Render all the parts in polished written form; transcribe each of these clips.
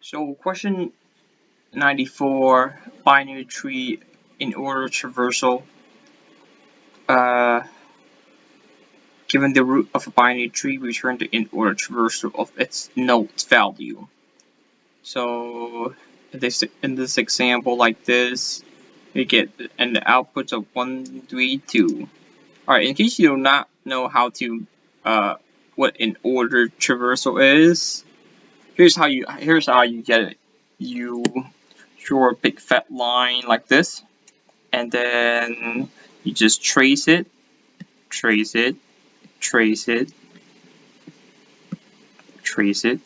So question 94, binary tree in order traversal. Given the root of a binary tree, return the in order traversal of its node value. So in this example like this, we get the outputs of 1, 3, 2. Alright, in case you do not know how to what in order traversal is, here's how you get it. You draw a big fat line like this, and then you just trace it, trace it, trace it, trace it,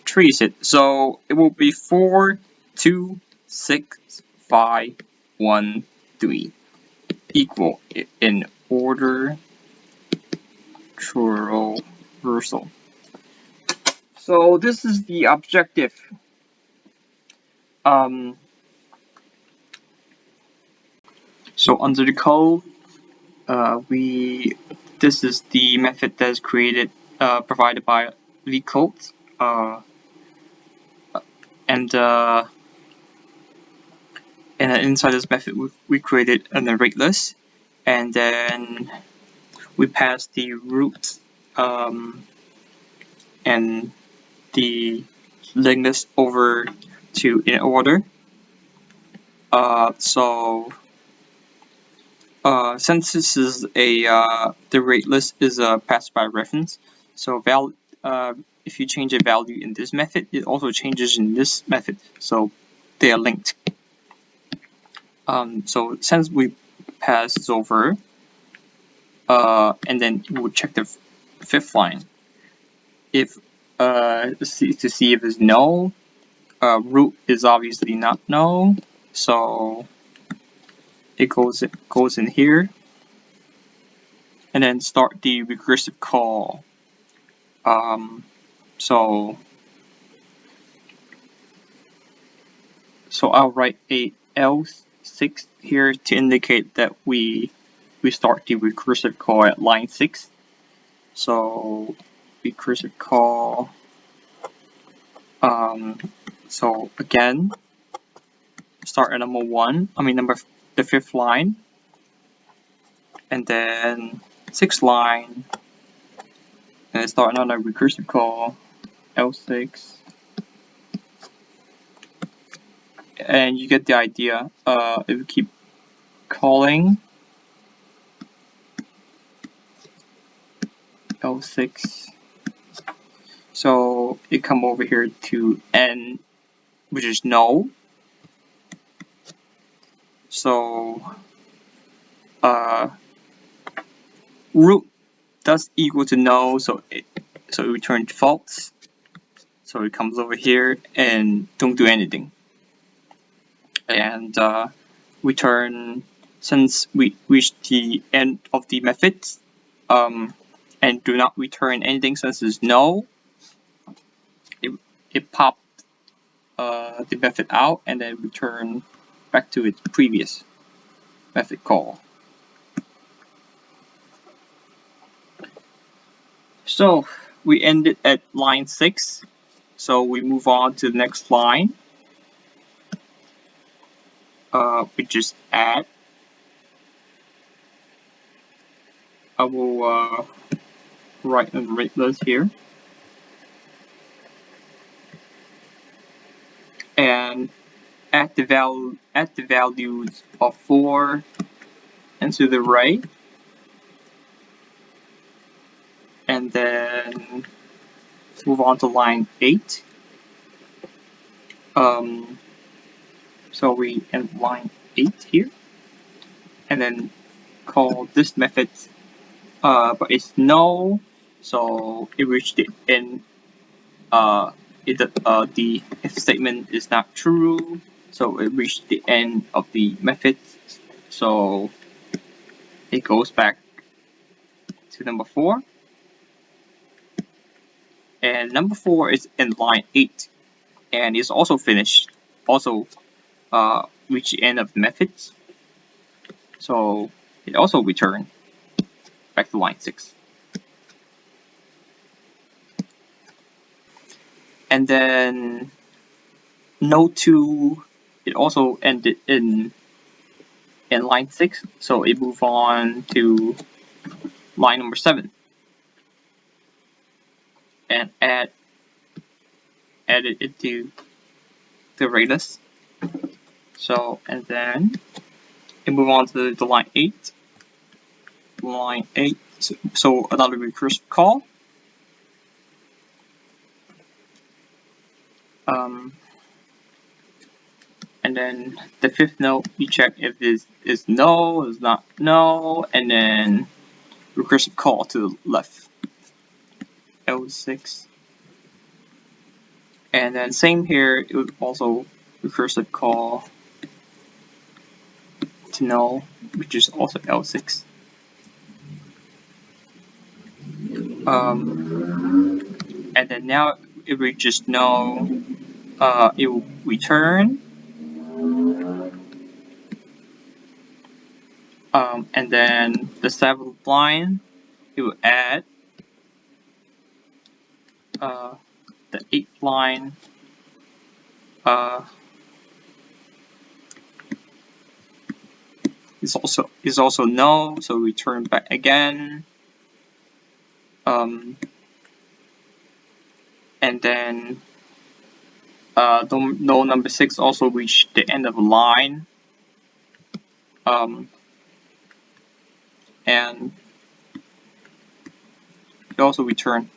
trace it. So it will be 4, 2, 6, 5, 1, 3 equal in order traversal. So this is the objective. So under the code, this is the method that is created, provided by vcode, and inside this method we created an array list, and then we pass the root and the linked list over to Inorder. Since this is the rate list is passed by reference, so if you change a value in this method, it also changes in this method, so they are linked. So since we pass this over, and then we'll check the fifth line. If to see if it's null, root is obviously not null, so it goes in here, and then start the recursive call. So I'll write a else 6 here to indicate that we start the recursive call at line 6. So recursive call. So again, start at the fifth line, and then sixth line, and then start another recursive call, L6, and you get the idea. If you keep calling L6, so it come over here to N, which is null. So root does equal to null, so it returns false. So it comes over here and don't do anything. And return, since we reached the end of the methods, and do not return anything since it's null, it popped the method out and then return back to its previous method call. So we ended at line 6, so we move on to the next line. We just add. I will write an array list here, and add the values of 4 into the array, and then move on to line 8. So we end line 8 here, and then call this method, but it's null, so it reached the end. The if statement is not true, so it reached the end of the method, so it goes back to number 4, and number 4 is in line 8, and it's also finished, also reach the end of the methods, so it also returned back to line 6. And then node 2, it also ended in line 6, so it moved on to line number 7 and add it into the array list. So, and then it move on to the line 8. Line 8, so another recursive call. And then the 5th node, you check if this is null, is not null, and then recursive call to the left. L6. And then same here, it would also recursive call to null, which is also L6. And then now if we just null, it will return. And then the 7th line, it will add the 8th line is also null, so return back again. And then node number 6 also reached the end of the line. And it also return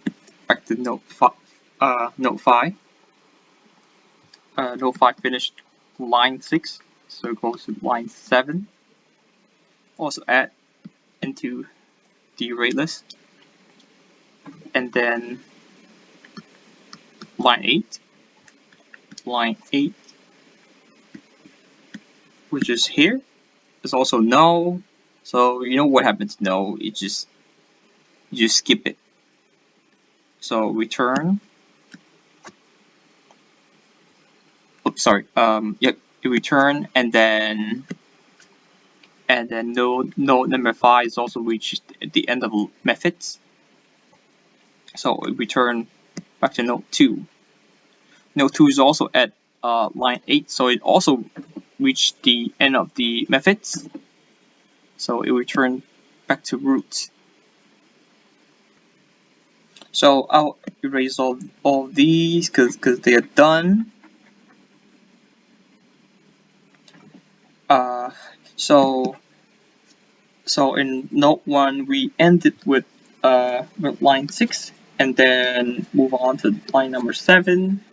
back to node 5. Node 5 finished line 6, so it goes to line 7. Also add into the array list. And then line 8, which is here, is also null. So you know what happens null, you just skip it. So return. Oops, sorry. Yep, you return, and then node number 5 is also reached at the end of the methods. So it return back to node 2. Node 2 is also at line 8, so it also reached the end of the methods. So it return back to root. So I'll erase all these because they are done. So in node 1 we ended with line 6 and then move on to line number 7.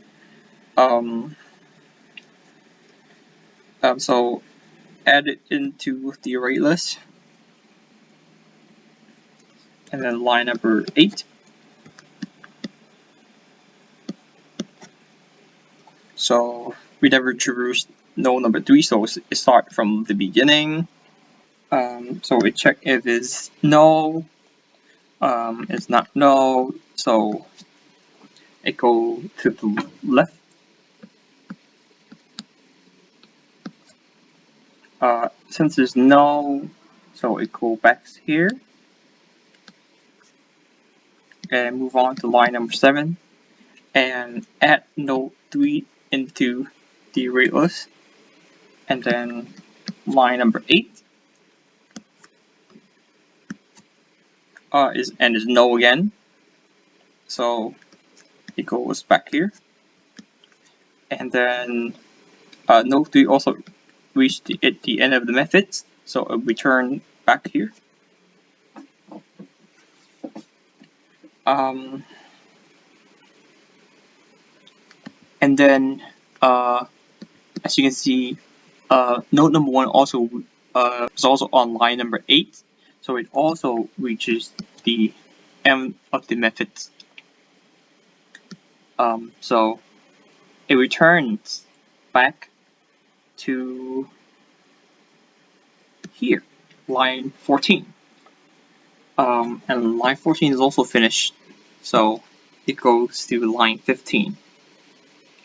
So add it into the array list, and then line number 8. So we never traversed node number 3, so it start from the beginning. So we check if it's null. It's not null, so it go to the left. Since it's null, so it go back here. And move on to line number 7. And add node 3 into the array list. And then line number 8 is null again. So it goes back here. And then node 3 also reached the end of the methods, so it return back here. And then as you can see, node number 1 also is also on line number 8, so it also reaches the end of the methods. So it returns back to here, line 14. And line 14 is also finished, so it goes to line 15.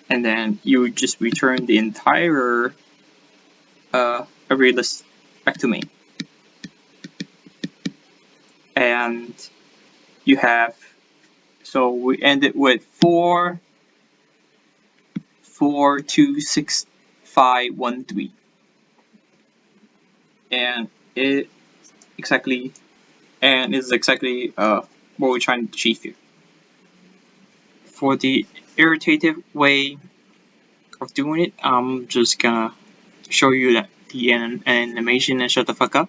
And then you just return the entire array list back to main. And you have, so we ended with four 426,513, and it exactly is exactly what we're trying to achieve here. For the iterative way of doing it, I'm just gonna show you that the animation and shut the fuck up.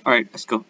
Alright, let's go.